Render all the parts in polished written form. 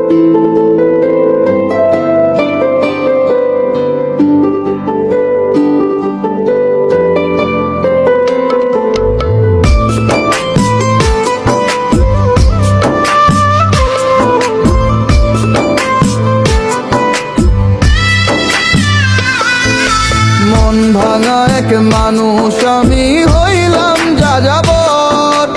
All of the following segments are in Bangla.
মন ভাঙা এক মানুষ আমি হইলাম যাযাবর,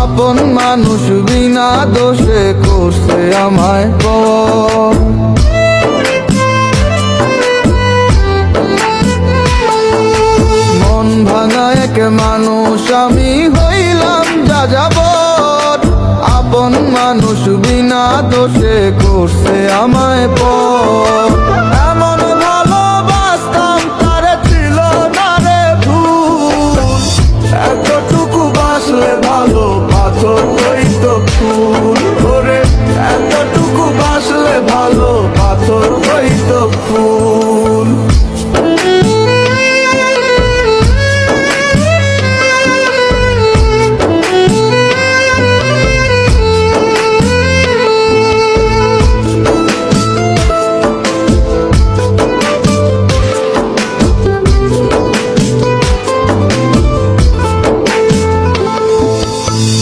আপন মানুষ বিনা দোষে করছে আমায় পর। মন ভাঙা এক মানুষ আমি হইলাম যাযাবর, আপন মানুষ বিনা দোষে করছে আমায় পর। এমন ভালোবাসতাম তারে ছিল না রে ভুল, এতটুকু বাসলে ভালো পাথর হইতো ফুল। ওরে এতটুকু বাসলে ভালো পাথর হইতো ফুল।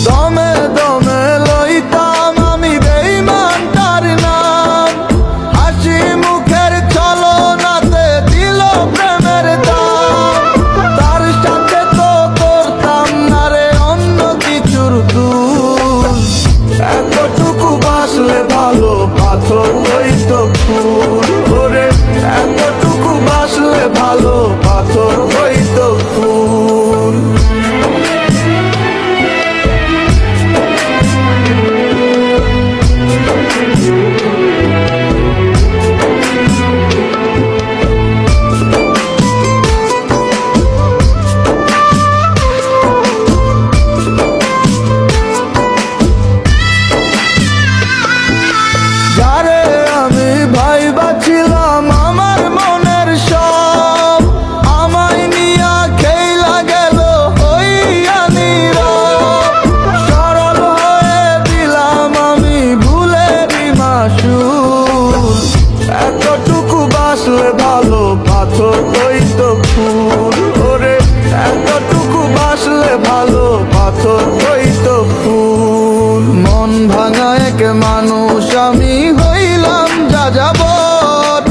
দমে দমে লইতাম আমি বেঈমানটার নাম, হাসি মুখের ছলনাতে দিল প্রেমের দাম। তার সাথে তো করতাম না রে অন্য কিছুর দুল, এতটুকু বাসলে ভালো পাথর হইতো ফুল। ওরে এতটুকু বাসলে ভালো পাথর হইতো ফুল। যারে আমি ভাইবা ছিলাম আমার মনের সব, আমায় নিয়া খেলা গেল হইয়া নীরব। সরল হয়ে দিলাম আমি ভুলেরই মাসুল, এতটুকু বাসলে ভালো পাথর হইতো ফুল। ওরে এতটুকু বাসলে ভালো পাথর হইতো ফুল। মন ভাঙা এক মানুষ আমি হইলাম যাযাবর,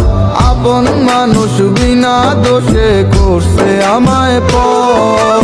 আপন মানুষ বিনা দোষে করছে আমায় পর।